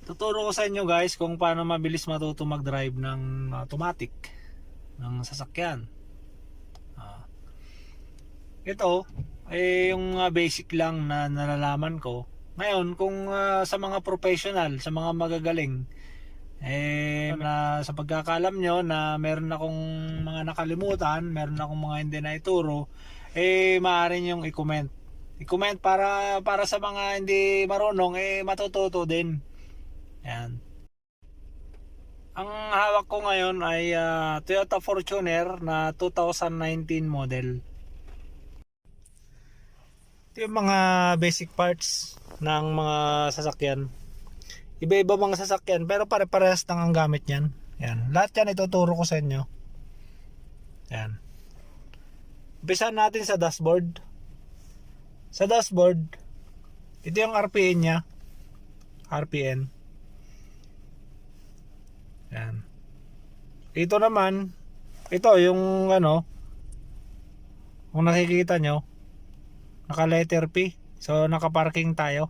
Tuturo ko sa inyo guys kung paano mabilis matuto mag-drive ng automatic ng sasakyan. Ah, ito yung basic lang na nalalaman ko. Ngayon, kung sa mga professional, sa mga magagaling, na sa pagkakalam nyo na meron akong mga nakalimutan, meron akong mga hindi na ituro, maaari nyong i-comment. I-comment para sa mga hindi marunong, matututo din. Yan. Ang hawak ko ngayon ay Toyota Fortuner na 2019 model. Ito yung mga basic parts ng mga sasakyan. Iba-iba mga sasakyan pero pare-parehas lang ang gamit niyan. Yan. Lahat yan ituturo ko sa inyo. Yan. Umpisahan natin sa dashboard. Sa dashboard, ito yung RPN niya. RPN. Yan. Ito naman, ito yung kung nakikita nyo, naka letter P. So naka-parking tayo.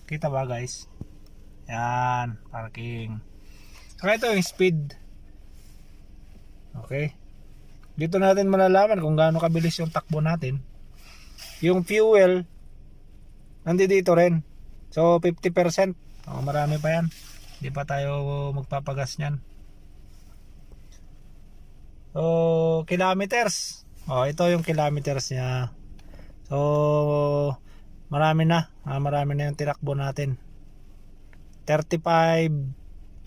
Kita ba guys? Yan, parking. Saka ito yung speed. Okay. Dito natin malalaman kung gaano kabilis yung takbo natin. Yung fuel nandito rin. So 50%. Marami pa yan. Hindi pa tayo magpapagas niyan. So kilometers. Ito yung kilometers niya. So marami na yung tinakbo natin. 35,190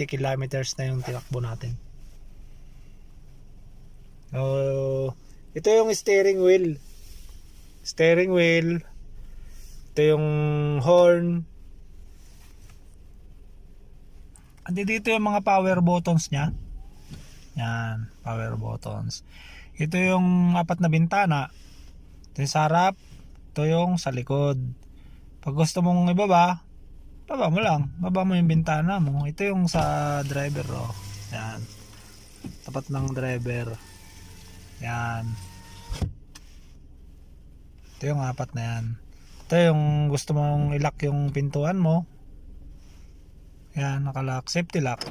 kilometers na yung tinakbo natin. So ito yung steering wheel. Ito yung horn. Andi dito yung mga power buttons nya. Yan, power buttons. Ito yung apat na bintana. Ito yung sa harap. Ito yung sa likod. Pag gusto mong ibaba, baba mo lang. Baba mo yung bintana mo. Ito yung sa driver. Yan. Tapat ng driver. Yan. Ito yung apat na yan. Ito yung gusto mong ilock yung pintuan mo. Yan, nakalock. Safety lock.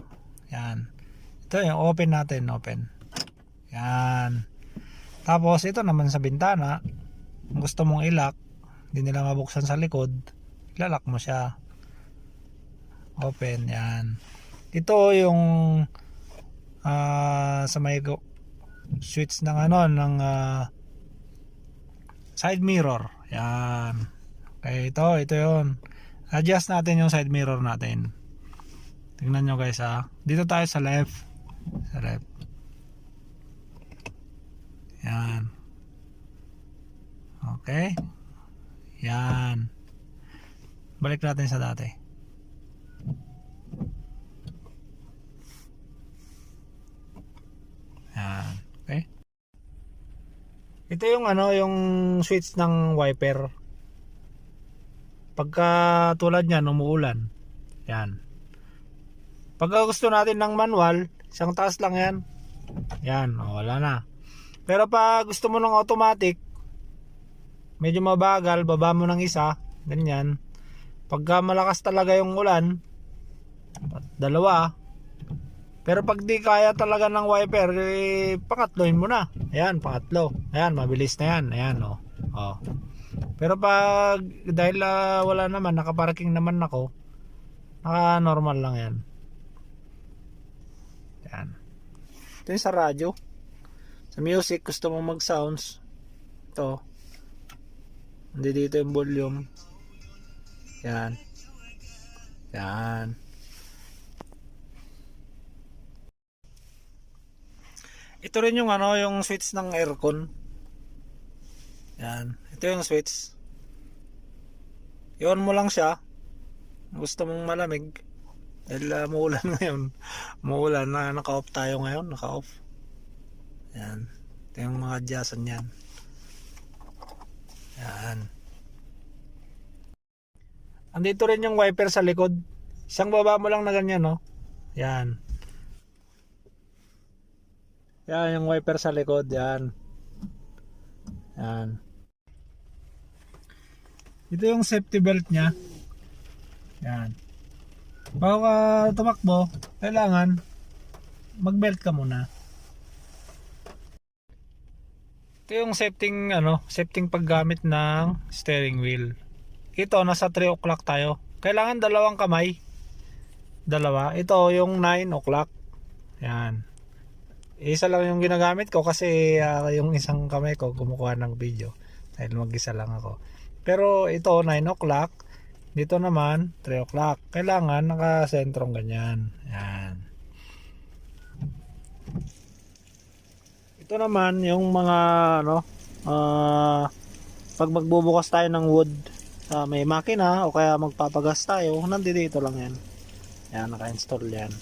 Yan. Ito yung open natin. Open. Yan. Tapos ito naman sa bintana. Kung gusto mong ilock, hindi nila mabuksan sa likod, ilalak mo siya. Open. Yan. Ito yung sa may switch ng ng side mirror. Yan. Okay, ito yun. Adjust natin yung side mirror natin. Tingnan nyo guys Dito tayo sa left. Sa left. Yan. Okay. Yan. Balik natin sa dati. Yan. Okay. Ito yung yung switch ng wiper. Pagka tulad niyan umuulan. Yan. Pagka gusto natin ng manual, isang taas lang yan. Yan, wala na. Pero pag gusto mo ng automatic, medyo mabagal, baba mo ng isa, ganyan. Pagka malakas talaga yung ulan, dalawa. Pero pag di kaya talaga ng wiper, pangatloin mo na. Ayan, pangatlo. Ayan, mabilis na yan. Ayan, Pero pag dahil wala naman, nakaparking naman ako, naka normal lang yan. Ayan. Ito yung sa radyo. Sa music, gusto mong mag sounds, ito. Hindi dito yung volume. Yan. Yan. Ito rin yung yung switch ng aircon. Yan. Ito yung switch. I-on mo lang siya. Gusto mong malamig. Dahil muulan ngayon. Muulan na naka-off tayo ngayon. Naka-off. Yan. Ito yung mga adjustan yan. Yan. Andito rin yung wiper sa likod. Isang baba mo lang na ganyan, Yan. Yan yung wiper sa likod. Yan. Yan. Ito yung safety belt niya. Yan. Bago ka tumakbo, kailangan mag-belt ka muna. Ito yung safety paggamit ng steering wheel. Ito, nasa 3 o'clock tayo. Kailangan dalawang kamay. Dalawa. Ito yung 9 o'clock. Yan. Isa lang yung ginagamit ko kasi yung isang kamay ko kumukuha ng video. Dahil mag-isa lang ako. Pero ito, 9 o'clock. Dito naman, 3 o'clock. Kailangan nakasentrong ganyan. Yan. Ito naman yung mga pag magbubukas tayo ng wood sa may makina o kaya magpapagas tayo, nandito lang yan. Yan, naka-install yan.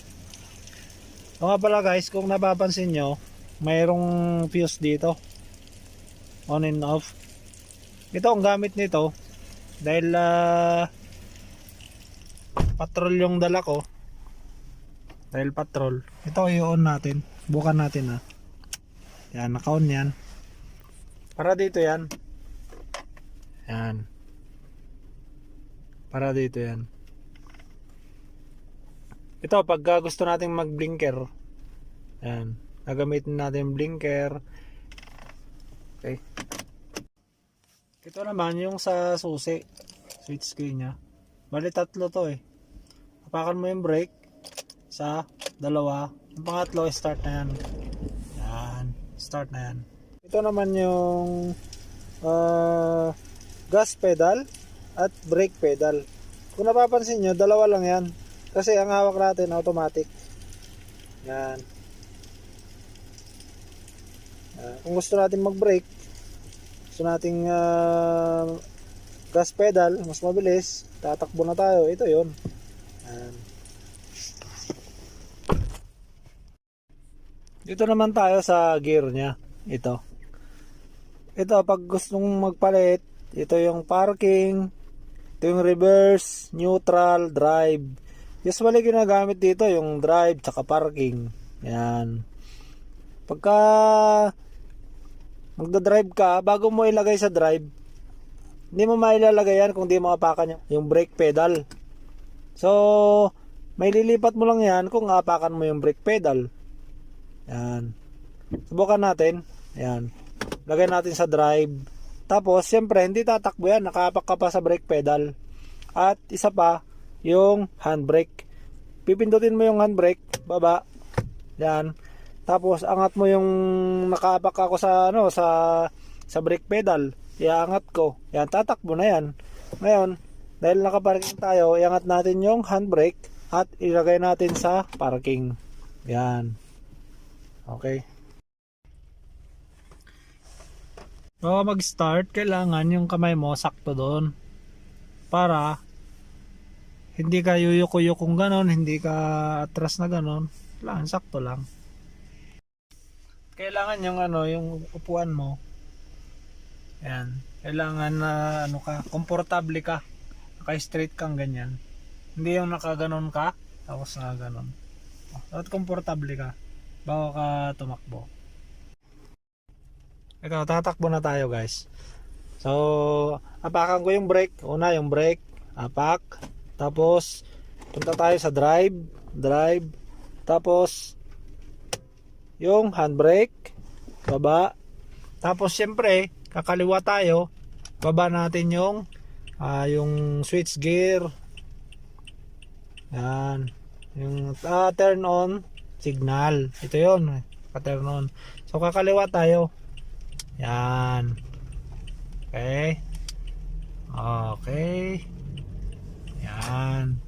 O nga pala guys, kung napapansin nyo, mayroong fuse dito. On and off. Ito ang gamit nito dahil patrol yung dala ko. Dahil patrol. Ito i-on natin. Bukan natin Yan, naka-on yan. Para dito yan. Yan. Para dito yan. Ito, pag gusto nating mag-blinker, yan. Gagamitin natin blinker. Okay. Ito naman yung sa susi. Switch screen nya. Bali 3 to Hapakan mo yung brake sa 2. Yung pangatlo, start na yan. Yan. Start na yan. Ito naman yung gas pedal at brake pedal. Kung napapansin nyo, 2 lang yan. Kasi ang hawak natin automatic. Yan. Kung gusto natin mag-brake, gusto nating gas pedal, mas mabilis, tatakbo na tayo. Ito yun. Yan. Dito naman tayo sa gear nya. Ito, pag gustong magpalit, ito yung parking, ito yung reverse, neutral, drive. Usually ginagamit dito yung drive tsaka parking. Yan. Pagka magda-drive ka, bago mo ilagay sa drive, hindi mo mailalagay yan kung di mo apakan yung brake pedal. So, may lilipat mo lang yan kung apakan mo yung brake pedal. Yan. Subukan natin. Yan. Lagay natin sa drive. Tapos, siyempre, hindi tatakbo yan. Nakahapak ka pa sa brake pedal. At isa pa, yung handbrake. Pipindutin mo yung handbrake, baba. Yan. Tapos angat mo yung nakahapak ako sa sa brake pedal. Iangat ko. Yan, tatakbo na yan. Ngayon, dahil nakaparking tayo, iangat natin yung handbrake at ilagay natin sa parking. Yan. Okay. Bago mag-start, kailangan yung kamay mo sakto doon. Para hindi ka yuyuko-yukong ganon, hindi ka atras na ganon. Kailangan sakto lang. Kailangan yung yung upuan mo. Yan. Kailangan na komportable ka. Naka-straight kang ganyan. Hindi yung nakaganon ka, tapos nakaganon. Dapat komportable ka bago ka tumakbo. Ito, tatakbo na tayo guys. So, apakan ko yung brake. Una yung brake, apak. Tapos, punta tayo sa drive. Tapos, yung handbrake, baba. Tapos, syempre, kakaliwa tayo. Baba natin yung switch gear. Yan. Yung turn on signal. Ito yun. Pa-turn on. So, kakaliwa tayo. Yan. Okay. Okay. Yan.